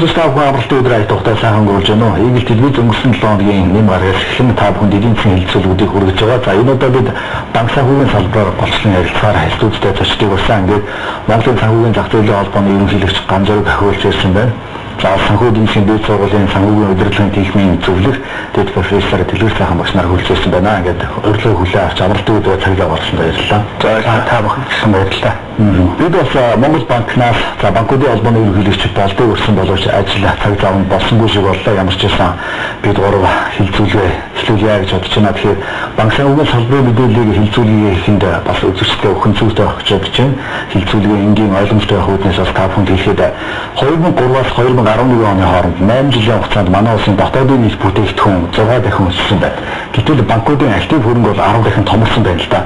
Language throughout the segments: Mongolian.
став амралтын өдөр айтухтай сайхан өнгөрүүлж байна уу? Игэл телевиз өнгөрсөн 7 хоногийн нэм гарагаас эхлэн та бүхэнд эдийн засгийн хэлэлцүүлгүүдийг хүргэж байгаа. За энэ удаа бид банк санхүүгийн салбараар голчлон ярилцахаар хэлтүүдтэй зочдыг урьсан ингээд Монголын санхүүгийн зах зээлийн холбооны ерөнхийлөгч Ганжарыг ахиулж ирсэн байна. За санхүү эдийн дэд сургуулийн санхүүгийн удирдлагын техникийн зөвлөх дэд профессор Дэлгэр сайхан багш нар хүрэлцсэн байна. Ингээд урьдлын хүлээ авч амралтын өдөр цаглаа гаргасан баярлалаа. За та бүхэнд гэсэн баярлалаа. Бид бас Монгол банкнаас за банкуудын холбооны ерөнхийлөгч болдог өрсөн боловч ажил цаг зав нь болсонгүй шиг боллоо. Ямар ч байсан бид гурав хилцүүлгээ эхлүүлье гэж бодож байна. Тэгэхээр банк санхүүгийн салбарын мэдээллийг хилцүүлгээ хийхэд бас үзэгчтэй өхөн зүйтэй өгч байна. Хилцүүлгээ энгийн ойлгомжтой байх үүднээс бас та бүхэнд хэлэхэд 2003-аас 2011 оны хооронд 8 жилийн хугацаанд манай улсын дотоодын нийт бүтээгдэхүүн 6 дахин өссөн байна. Гэтэл банкуудын актив хөрөнгө бол 10 дахин томорсон байна л да.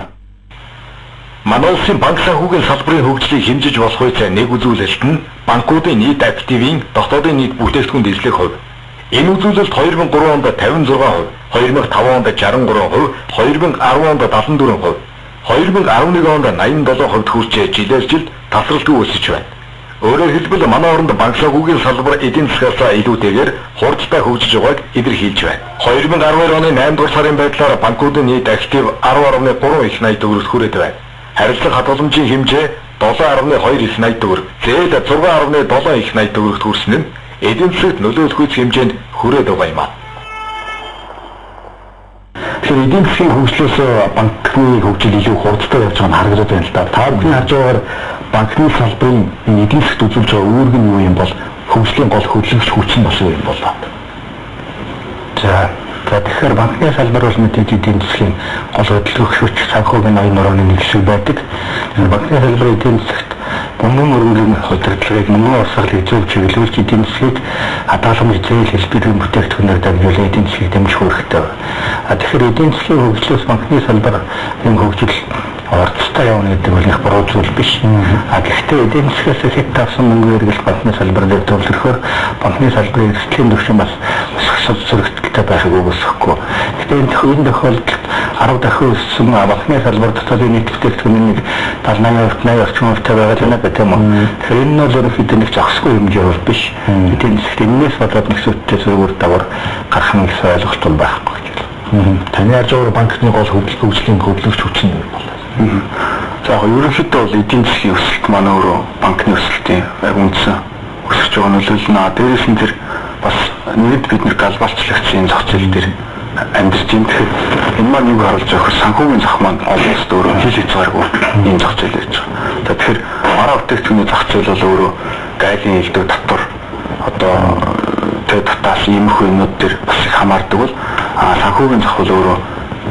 Манай улсын банк санхүүгийн салбарын хөгжлийг хэмжиж болох үедээ нэг үзүүлэлт нь банкуудын нийт активын дотоодын нийт бүтээгдэхүүн дэслэх хувь. Энэ үзүүлэлт 2003 онд 56%, 2005 онд 63%, 2010 онд 74%, 2011 онд 87% хүрчээ жилээр жилд тасралтгүй өсөж байна. Өөрөөр хэлбэл манай оронд банк санхүүгийн салбар эдийн засгаас илүүтэйгээр хурдтай хөгжиж байгааг илэрхийлж байна. 2012 оны 8 дугаар сарын байдлаар банкуудын нийт актив 10.3 их найд төгрөгт хүрээд байна. Харилцаг хадгаламжийн хэмжээ 7.2 их найд төгрөг, зээл 6.7 их найд төгрөгт хүрсэн нь эдийн засгт нөлөөлөх үс хэмжээнд хүрээд байгаа юм аа. Тэгэхээр эдийн засгийн хөгжлөөс банкны хөгжил илүү хурдтай явж байгаа нь харагдаад байна л да. Та бүхэн харж байгаагаар банкны салбарын эдийн засгт үзүүлж байгаа үүрэг нь юу юм бол хөгжлийн гол хөдөлгөгч хүч нь бас юу юм болоо. За тэгэхээр банкны салбар бол мэдээж эдийн засгийн гол хөдөлгөгч хүч санхүүгийн ноён нурууны нэг хэсэг байдаг. Банкны салбарын эдийн засгт мөнгөн өргөмжийн удирдлагыг мөнгөн урсгалыг зөв чиглүүлж эдийн засгийг хадгаламж зээл хэлбэрийн бүтээгдэхүүнээр дамжуулан эдийн засгийг дэмжих хэрэгтэй байна. Тэгэхээр эдийн засгийн хөгжлөөс банкны салбар юм хөгжил орцтой явна гэдэг бол их буруу зүйл биш. Гэхдээ эдийн засгаас хэд тавсан мөнгө эргэлт банкны салбар дээр төвлөрөхөөр банкны салбарын эрсдлийн түвшин бас өсөх зөрөгтэй байхыг үгүйсэхгүй. Гэхдээ энэ тохиолдолд 10 дахин өссөн банкны салбар дотоодын нийт бүтээгдэхүүний нэг 70-80% орчим байгаа юм байна тийм үү. Тэгэхээр энэ нь бол ерөнхийдөө нэг зогсгүй хэмжээ бол биш. Эдийн засгт энэс болоод нэг сүттэй зөргүүр давар гарах нь гэсэн ойлголт бол байхгүй гэж байна. Таны харж байгаа банкны гол хөгжлийн хөдөлгөгч хүч нь юу бол? За ерөнхийдөө бол эдийн засгийн өсөлт манай өөрөө банкны өсөлтийн үндсэн өсөж байгаа нөлөөлнө. Дээрээс нь тэр бас нийт бид нэр глобалчлагдсан зах зээл дээр амьдарч юм. Тэгэхээр энэ маань юу харуулж байгаа вэ? Санхүүгийн зах маань олон улсад өөрөө хил хязгааргүй ийм зах зээл байж байгаа. Тэгэхээр мараа бүтээгдэхүүний зах зээл бол өөрөө гайлын элдв татвар одоо тэг татаас иймэрхүү юмнууд дээр бас их хамаардаг бол санхүүгийн зах бол өөрөө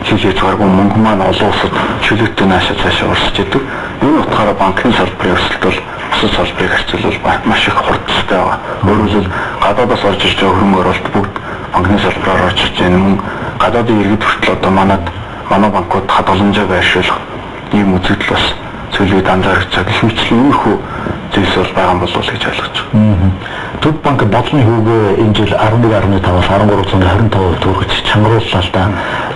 хил хязгааргүй мөнгө маань олон улсад чөлөөтэй наашаа цаашаа урсж идэг. Энэ утгаараа банкны салбарын өсөлт бол бусад салбарыг харьцуулбал маш их хурдтай байгаа. Өөрөөр хэлбэл гадаадаас орж ирж байгаа хөрөнгө оруулалт бүгд банкны салбараар орж ирж байгаа юм. Гадаадын иргэд хүртэл одоо манай банкуд хадгаламжаа байршуулах ийм үзэгдэл бас зүйлүүд анзаарч байгаа. Гэх мэт иймэрхүү зүйлс бол байгаа болов уу гэж ойлгож байна. Төв банк бодлогын хөвгөө энэ жил 11.5-аас 13.25% төрөж чангарууллаа л да.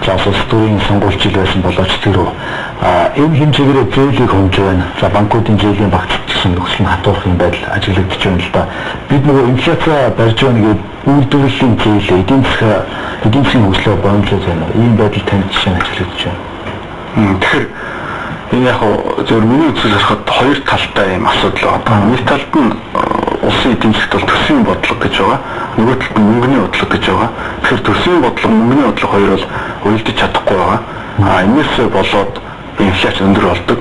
Улс төрийн сонгуульч жил байсан боловч тэр энэ хэмжээгээр зээлийг хөнж байна. За банкуудын зээлийн багцсан нөхцөл нь хатуурах юм байдал ажиглагдаж байна л да. Бид нөгөө инфляци барьж байна гэдэг үйлдвэрлэлийн зээл эдийн засгийн хөгжлөө боомжлож байна. Ийм байдал танд жишээ нь ажиглагдаж байна. Тэгэхээр энэ яг зөв миний үзэл харахад хоёр талтай юм асуудал байна. Нэг талд нь улсын эдийн засгт бол төсвийн бодлого гэж байгаа. Нөгөө талд нь мөнгөний бодлого гэж байгаа. Тэгэхээр төсвийн бодлого, мөнгөний бодлого хоёр бол уялдаж чадахгүй байгаа. Энэс болоод инфляц өндөр болдог.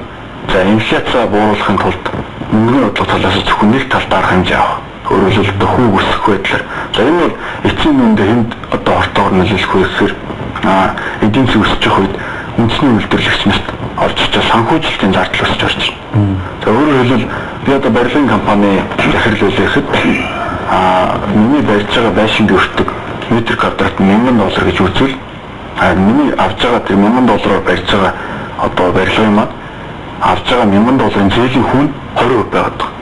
За инфляцаа бууруулахын тулд мөнгөний бодлого талаас зөвхөн нэг талд арга хэмжээ авах. Өөрөөр хэлбэл хүү өсөх байдлаар. За энэ бол эцсийн үндэ хэнд одоо ортоор нөлөөлөх үеэр эдийн засаг өсөж явах үед үндэсний үйлдвэрлэгч нарт орж ирж байгаа санхүүжилтийн зардал өсөж орж байна. За өөрөөр хэлбэл би одоо барилгын компани захирлуулахад миний барьж байгаа байшингийн өртөг метр квадрат $1000 гэж үзвэл миний авж байгаа тэр $1000-оор барьж байгаа одоо барилгын маань авж байгаа $1000-ын зээлийн хүн 20% байгаад байна.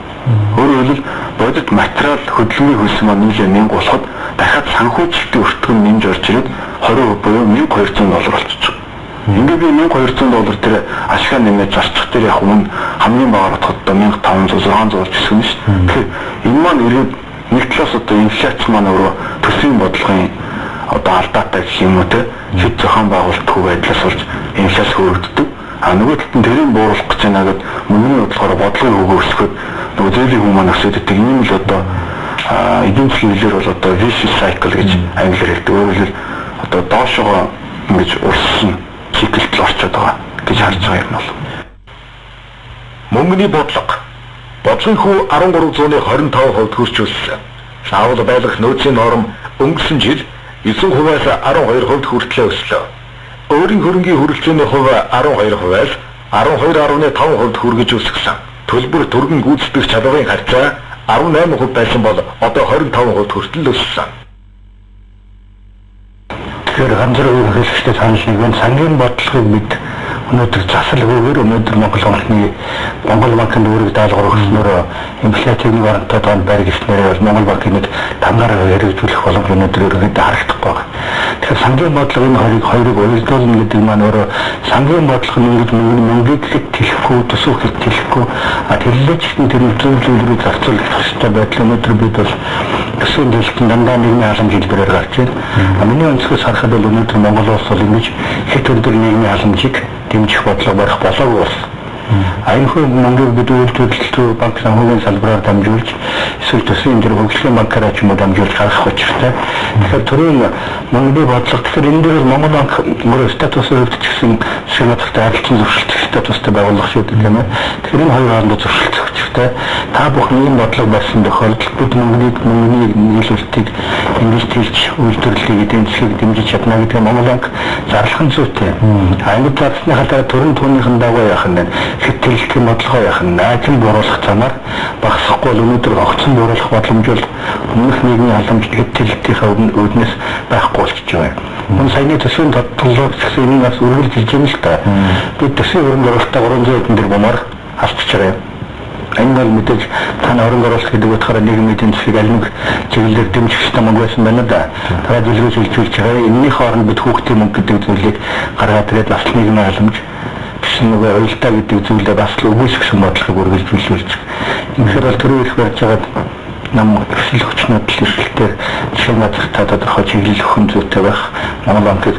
Өөрөөр хэлбэл бодит материал хөдөлмөрийн хөлс маань нийлээ 1000 болоход дахиад санхүүжилтийн өртөг нь нэмж орж ирээд 20% буюу $1200 болчихж байгаа. Ингээд би $1200 тэр ашгаа нэмээд зарчих тэр яг өмнө хамгийн багаар бодоход одоо 1500 600 болж өсгөн шүү дээ. Тэгэхээр энэ маань ирээд нэг талаас одоо инфляц маань өөрөө төсвийн бодлогын одоо алдаатай гэх юм уу те хэд зохион байгуулалтгүй байдлаас болж инфляц хөрөгддөг. А нөгөө талд нь тэрийг бууруулах гэж байна гэдэг мөнгөний бодлогоор бодлогын хөвгөө өсгөхөд нөгөө зээлийн хүмүүс маань өсөдөг. Ийм л одоо эдийн засгийн хэлээр бол одоо vicious cycle гэж англиар хэлдэг. Өөрөөр хэлбэл одоо доошоо ингэж урссан циклд орчод байгаа гэж харж байгаа юм бол. Мөнгөний бодлого. Бодлогын хүү 1325% хүрч өссөн. Шаавал байлгах нөөцийн норм өнгөрсөн жил 9%-аас 12% хүртлээ өслөө. Өөрийн хөрөнгийн хүрэлцээний хувь 12%-аас 12.5% хүргэж өсгсөн. Төлбөр түргэн гүйцэтгэх чадварын харьцаа 18% байсан бол одоо 25% хүртэл өссөн. Тэгэхээр ганцаар хэлэхдээ санал нэг нь сангийн бодлогыг бид өнөөдөр засалгүйгээр өнөөдөр Монгол банкны үүрэг даалгавар өгснөөр инфляцийн гарантад тоонд байр гэснээр Монгол банкны тангаар хэрэгжүүлэх боломж өнөөдөр ерөнхийдөө харагдахгүй байна. Тэгэхээр сангийн бодлогын хоёрыг уялдуулна гэдэг маань өөрөө сангийн бодлого нь ингэж мөнгөийг хэлэхгүй, төсөв хэлэхгүй, тэрлэж тэр зүйлрүү зарцуулах хэрэгтэй байдал өнөөдөр бид бол төсвийн дэлгэн дандаа нийгмийн халамж хэлбэрээр гарч байна. Миний өнцгөөс харахад бол өнөөдөр Монгол улс бол ингэж хэд өндөр нийгмийн халамжийг дэмжих бодлого барих болоогүй болсон. Аянхуу мөнгөийг бид үйлдвэрлэлтөө банк санхүүгийн салбараар дамжуулж эсвэл төсвийн хөгжлийн банкаараа ч юм уу дамжуулж гаргах учиртай. Тэгэхээр төрийн мөнгөний бодлого тэгэхээр энэ дээр Монгол банк мөрөө статусыг өвдчихсэн шинэтгэл харилцан зөвшөлтөх статустай байгууллага шүү дээ тийм ээ. Тэгэхээр энэ хоёр хоорондоо зөвшөлдөх учиртай. Та бүхэн ийм бодлого барьсан тохиолдолд бид мөнгөний нийлүүлэлтийг ингэж хэлж үйлдвэрлэлийг эдийн засгийг дэмжиж чадна гэдэг нь Монгол банк зарлахын зүйтэй. Ангид зарцсныхаа дараа төрийн түүнийхэн дагуу яах нь хэтгэлтийн бодлогоо яах нь найзан бууруулах замаар багасахгүй бол өнөөдөр огцон бууруулах боломж бол өмнөх нийгмийн халамж хэтгэлтийнхаа үүднээс байхгүй болчихж байгаа. Энэ саяны төсвийн бодлого гэсэн энэ бас үргэлжилж байна л та. Бид төсвийн хөрөнгө оруулалтаа 300 хэдэн тэрбумаар авчиж байгаа юм. Энэ бол мэдээж таны хөрөнгө оруулалт гэдэг утгаараа нийгмийн эдийн засгийг аль нэг чиглэлээр дэмжих систем байсан байна да. Дараа зүйлээс илжүүлж байгаа. Энэний хооронд бид хүүхдийн мөнгө гэдэг зүйлийг гаргаад ирээд бас нийгмийн халамж нөгөө уялдаа гэдэг зүйлээ бас л өгүүлсэн бодлогыг үргэлжлүүлж тэгэхээр бол төрийн их барьж байгаа нам өсөл хүчнүүд дэлгэрэлтээр жишээ нь тодорхой чиглэл өгөх зүйтэй байх Монгол банкд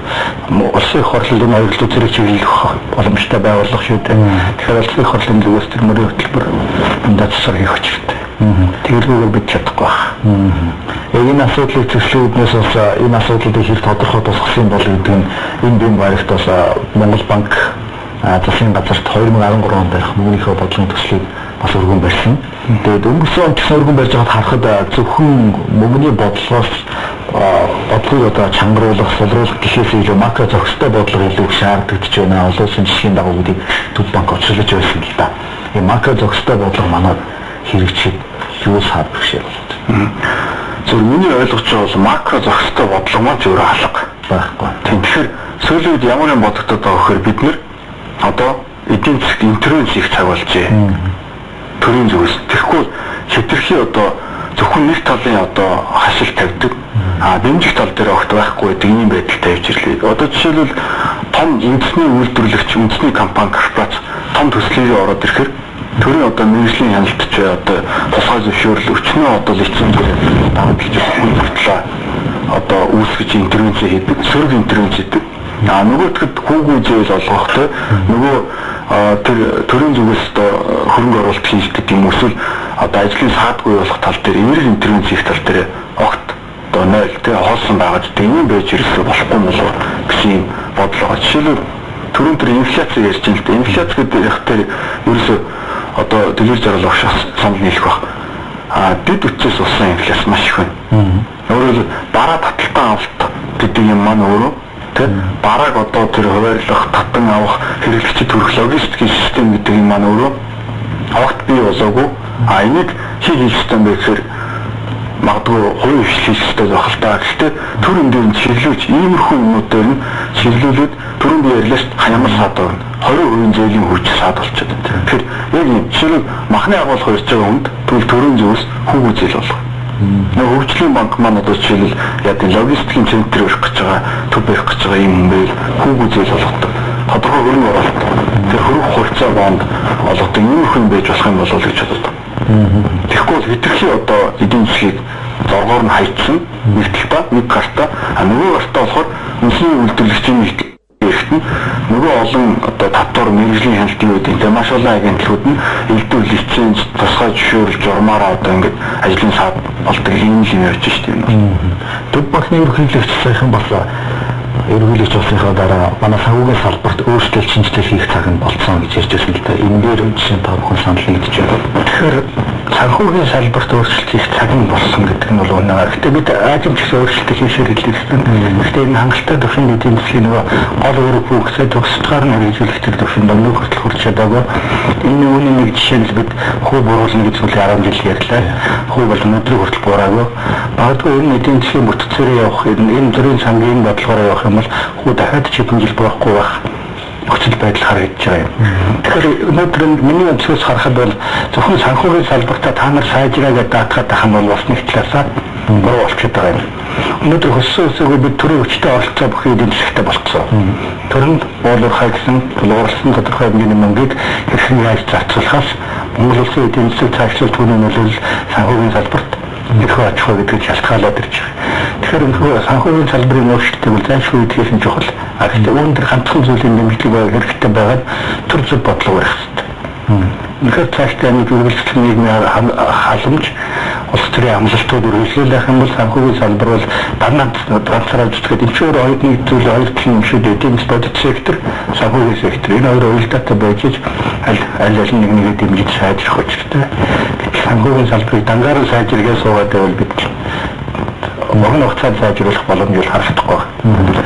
улсын их хурлын хоёрлоо зэрэг чиглэл өгөх боломжтой байгууллага шүү дээ. Тэгэхээр улсын их хурлын зүгээс тэр мөрийн хөтөлбөр эндээ засвар хийх учиртай. Тэгэлгүйгээр бид чадахгүй байна. Энэ асуудлыг зөвшөөрлөөс бас энэ асуудлыг хэрэг тодорхой тусгасан бол гэдэг нь энэ бие баригт бас Монгол банк засгийн газарт 2013 онд барих мөнгөнийхөө бодлогын төслийг бас өргөн барьсан. Тэгээд өнгөрсөн он ч өргөн барьж байгаад харахад зөвхөн мөнгөний бодлогоос бодлогыг одоо чангаруулах, солиулах гэхээс илүү макро зохистой бодлого илүү шаардлагатай байна. Олон улсын жишгийн дагуу гэдэг Төв банк очрлож байсан л да. Энэ макро зохистой бодлого манайд хэрэгжиж юу саадах шиг болоод. Зөв миний ойлгож байгаа бол макро зохистой бодлого маань зөвхөн алга байхгүй. Тэгэхээр сүүлийн үед ямар юм бодогдоод байгаа вэхээр бид нэр одоо эдийн засгт интервенц их цаг болжээ. Төрийн зүгээс. Тэгэхгүй хэтэрхий одоо зөвхөн нэг талын одоо хашил тавьдаг. Дэмжих тал дээр огт байхгүй гэдэг ийм байдалтай явж ирлээ. Одоо жишээлбэл том үндэсний үйлдвэрлэгч, үндэсний компани, корпорац том төслөөр ороод ирэхээр төрийн одоо мэргэжлийн хяналтч одоо тусгай зөвшөөрөл өчнөө одоо лицензээр давталж өгөхөдлөө одоо үүсгэж интервенц хийдэг, сөрөг интервенц хийдэг. Нөгөө тэгэд хүүгүй зээл олгохтой нөгөө тэр төрийн зүгээс хөрөнгө оруулалт хийх гэдэг юм эсвэл одоо ажлын саадгүй болох тал дээр эерэг интервенц хийх тал дээр огт одоо 0 тэг хоосон байгаа ч тийм байж ирсэн болохгүй юм болов гэсэн юм бодлого. Жишээлбэл төрийн төр инфляц ярьж байна л да. Инфляц гэдэг ихтэй ерөөсөө одоо дэлгэр зориул огшоос санал нийлэх баг. Дэд үтсээс усан инфляц маш их байна. Өөрөөр бараа таталтан авалт гэдэг юм маань өөрөө бараг одоо тэр хуваарлах, татан авах, хэрэглэгчид төрөх логистикийн систем гэдэг юм маань өөрөө огт бий болоогүй. Энийг хийх систем гэхээр магадгүй хувийн хвшлэх систем байх л та. Гэхдээ төрийн дээр нь чиглүүлж, иймэрхүү юмнуудаар нь чиглүүлээд төрийн бие ярьлаач ямар саад байна. 20% зээлийн хүч саад болчиход байна. Тэгэхээр яг юм жишээлбэл махны агуулга ярьж байгаа хүнд тэгвэл төрийн зөвс хүүгүй зээл болох. Нөгөө хөгжлийн банк маань одоо жишээлбэл яг логистикийн центр өрөх гэж байгаа, төв барих гэж байгаа юм байл хүүгүй зээл болгодог. Тодорхой хөрөнгө оруулалт. Тэр хөрөнгө хуульцаа бонд олгодог юм хүн байж болох юм болов уу гэж боддог. Тэгэхгүй хэтэрхий одоо эдийн засгийг зоргоор нь хайцсан нэг талбай, нэг карта, нөгөө карта болохоор үндэсний үйлдвэрлэгчийн нэгт нь нөгөө олон одоо татвар мэрэгжлийн хяналтын үүдээ маш олон агентлагууд нь элдв лиценз тусгай зөвшөөрөл журмаараа одоо ингээд ажлын саад болдог юм явж штеп юм. Төв банкны ерөнхийлөгч сайхан боллоо. Ерөнхийлөгч болсныхаа дараа манай санхүүгийн салбарт өөрчлөлт шинжилгээ хийх цаг нь болцсон гэж ярьж байсан л да. Энэ дээр жишээ нь та бүхэн санал нэгдэж байна. Тэгэхээр санхүүгийн салбарт өөрчлөлт хийх цаг нь болсон гэдэг нь бол үнэ. Гэхдээ бид аажимч өөрчлөлт хийхээр хэлсэн. Гэхдээ энэ хангалттай төвшин эдийн засгийн нөгөө гол үүрэг бүхсээ төгсдгаар нь хэрэгжүүлэх төр төвшин нэг хүртэл хүрч чадаагүй. Энэ үүний нэг жишээ нь бид хүү буруулна гэж сүүлийн 10 жил ярьлаа. Хүү бол өнөөдөр хүртэл буураагүй. Магадгүй энэ эдийн засгийн бүтцээрээ явах энэ төрлийн сангийн бодлогоор явах юм бол хүү дахиад хэдэн жил болохгүй байх нөхцөл байдал харагдаж байгаа юм. Тэгэхээр өнөөдөр миний өнцгөөс харахад бол зөвхөн санхүүгийн салбартаа та нар сайжраа гэдэг даатгаад байх нь бол бас нэг талаасаа буруу болчиход байгаа юм. Өнөөдөр хөссөн үсээгөө бид төрийн хүчтэй оролцоо бүхий эдийн засагтай болцсон. Төрөнд уулуурхай гэсэн тулгуурласан тодорхой хэмжээний мөнгийг хэрхэн яаж зарцуулахаас Монгол улсын эдийн засаг цаашралт түүний нөлөөлөл санхүүгийн салбарт нөхөө аж ахуй гэдэг шалтгаалаад ирж байгаа. Тэгэхээр нөхөө санхүүгийн салбарын өөрчлөлтийг бол зайлшгүй хийх нь чухал. Гэхдээ үүнд ганцхан зүйлийн нэмэлт хэрэгтэй байгаад төр зүг бодлого барих хэрэгтэй. Тэгэхээр цаашдаа нэг үргэлжлэх нийгмийн халамж улс төрийн амлалтууд үргэлжлүүлэх юм бол санхүүгийн салбар бол ганцаараа зүтгэж энэ ч өөр нэг зүйл хоёр талын юмшүүд эдийн засгийн бодит сектор, санхүүгийн сектор энэ хоёр уялдаатай байж аль нэг дэмжиж сайжрах учиртай. Санхүүгийн салбарыг дангаараа сайжруулах суугаад байвал бид богино хугацаанд сайжруулах боломжийг харагдахгүй байна.